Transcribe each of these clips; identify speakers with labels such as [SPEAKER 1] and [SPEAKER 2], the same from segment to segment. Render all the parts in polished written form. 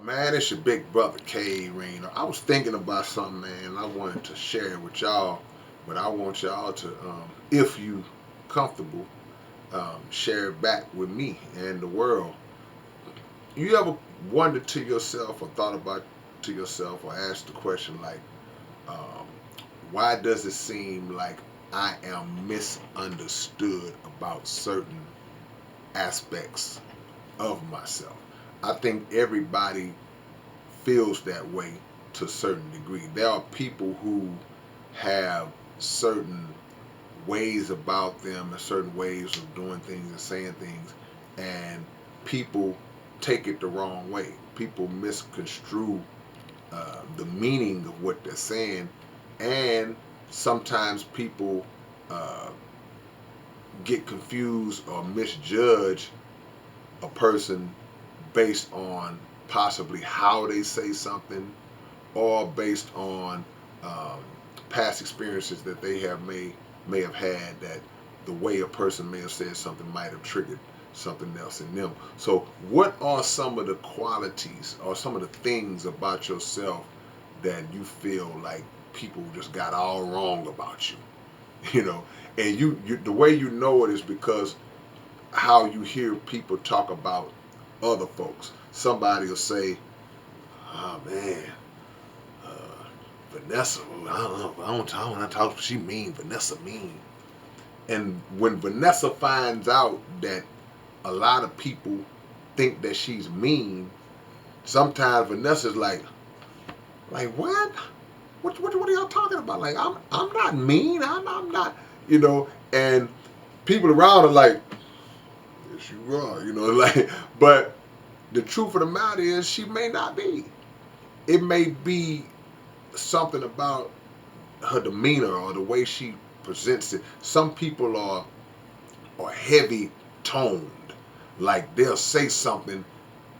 [SPEAKER 1] Man, it's your big brother K-Rino. I was thinking about something, man, and I wanted to share it with y'all, but I want y'all to, if you comfortable, share it back with me and the world. You ever wondered to yourself or thought about to yourself or asked the question like, um, why does it seem like I am misunderstood about certain aspects of myself? I think everybody feels that way to a certain degree. There are people who have certain ways about them and certain ways of doing things and saying things, and people take it the wrong way. People misconstrue the meaning of what they're saying, and sometimes people uh, get confused or misjudge a person based on possibly how they say something or based on um, past experiences that they have may have had, that the way a person may have said something might have triggered something else in them. So what are some of the qualities or some of the things about yourself that you feel like people just got all wrong about you? You know, and you the way you know it is because how you hear people talk about other folks. Somebody will say, "Oh man, Vanessa, I don't know, I don't talk. She mean. Vanessa mean." And when Vanessa finds out that a lot of people think that she's mean, sometimes Vanessa's like what? What are y'all talking about? Like I'm not mean. I'm not, you know. And people around are like, yes, you are, you know, like. But the truth of the matter is, she may not be. It may be something about her demeanor or the way she presents it. Some people are heavy toned, like they'll say something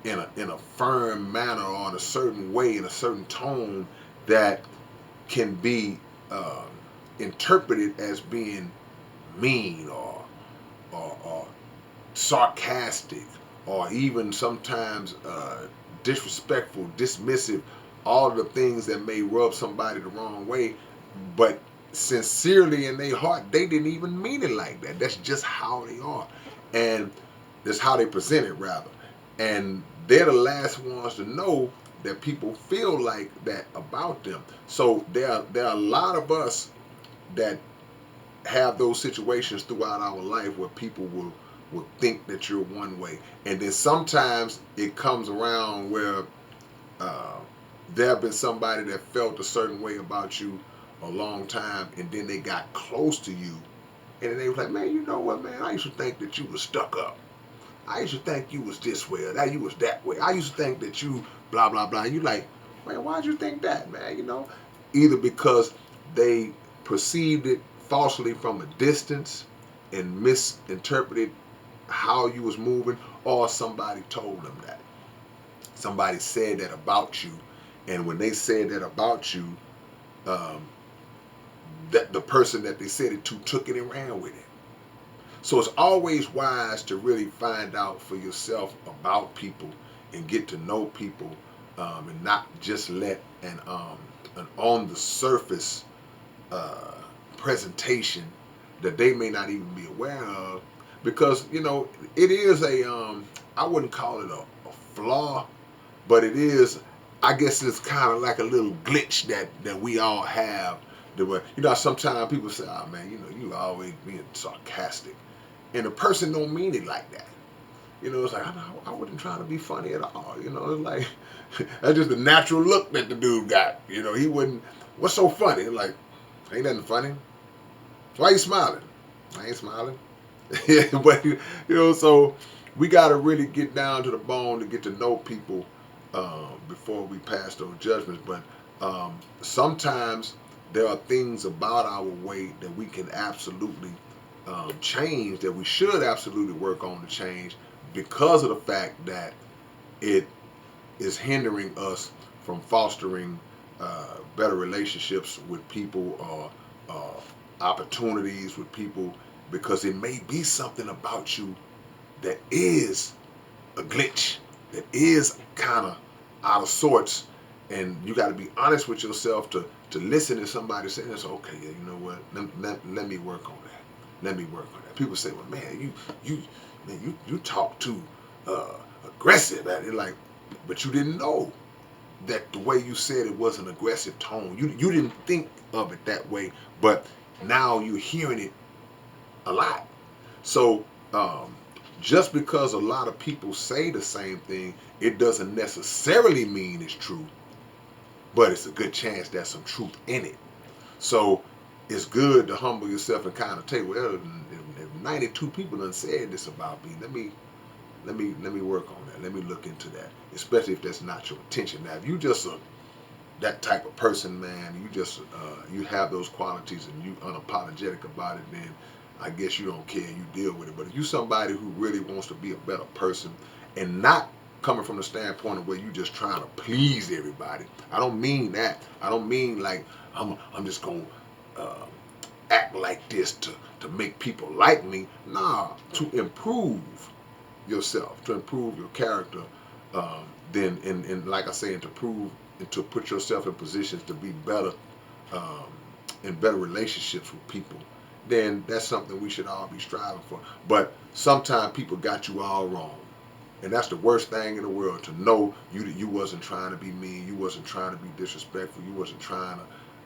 [SPEAKER 1] in a firm manner or in a certain way, in a certain tone that can be uh, interpreted as being mean or sarcastic or even sometimes disrespectful, dismissive, all of the things that may rub somebody the wrong way, but sincerely in their heart, they didn't even mean it like that. That's just how they are. And that's how they present it, rather. And they're the last ones to know that people feel like that about them. So there are a lot of us that have those situations throughout our life where people will think that you're one way, and then sometimes it comes around where uh, there have been somebody that felt a certain way about you a long time, and then they got close to you, and then they was like, man, you know what, man, I used to think that you was stuck up. I used to think you was this way or that you was that way. I used to think that you blah blah blah. And you like, man, why'd you think that, man? You know, either because they perceived it falsely from a distance and misinterpreted how you was moving, or somebody told them that. Somebody said that about you, and when they said that about you, um, that the person that they said it to took it and ran with it. So it's always wise to really find out for yourself about people and get to know people, and not just let an on the surface uh, presentation that they may not even be aware of, because you know it is I wouldn't call it a flaw, but it is, I guess it's kind of like a little glitch that we all have. You know, sometimes people say, "Oh man, you know, you always being sarcastic," and the person don't mean it like that. You know, it's like I wouldn't try to be funny at all. You know, it's like that's just the natural look that the dude got. You know, he wouldn't. What's so funny? Like, ain't nothing funny. Why you smiling? I ain't smiling. Yeah, but you know, so we got to really get down to the bone to get to know people before we pass those judgments. But sometimes there are things about our way that we can absolutely change, that we should absolutely work on to change, because of the fact that it is hindering us from fostering better relationships with people, or opportunities with people, because it may be something about you that is a glitch, that is kind of out of sorts, and you got to be honest with yourself to listen to somebody saying this. Okay, yeah, you know what? Let me work on that. Let me work on that. People say, well, man, you talk too uh, aggressive at it, like, but you didn't know that the way you said it was an aggressive tone. You didn't think of it that way, but now you're hearing it a lot. So just because a lot of people say the same thing, it doesn't necessarily mean it's true, but it's a good chance there's some truth in it. So it's good to humble yourself and kind of take, well, if 92 people done said this about me, let me work on that. Let me look into that, especially if that's not your intention. Now, if you just that type of person, man, you just you have those qualities and you unapologetic about it, then I guess you don't care and you deal with it. But if you somebody who really wants to be a better person and not coming from the standpoint of where you just trying to please everybody, I don't mean that. I don't mean like I'm just gonna act like this to make people like me. Nah, to improve yourself, to improve your character, then and like I say, and to prove and to put yourself in positions to be better, um, in better relationships with people, then that's something we should all be striving for. But sometimes people got you all wrong. And that's the worst thing in the world, to know you wasn't trying to be mean, you wasn't trying to be disrespectful, you wasn't trying to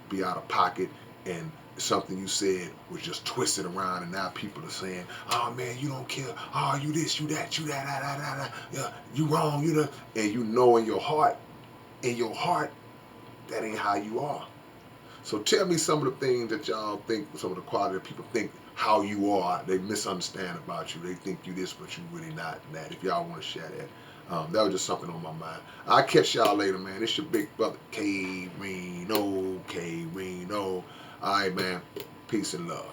[SPEAKER 1] be out of pocket, and something you said was just twisted around, and now people are saying, "Oh man, you don't care. Oh, you this, you that, you that, da, da, da, da. Yeah, you wrong, you know." And you know in your heart, that ain't how you are. So tell me some of the things that y'all think, some of the quality that people think how you are, they misunderstand about you. They think you this, but you really not that. If y'all want to share that, that was just something on my mind. I'll catch y'all later, man. It's your big brother, K-Rino, K-Rino. All right, man. Peace and love.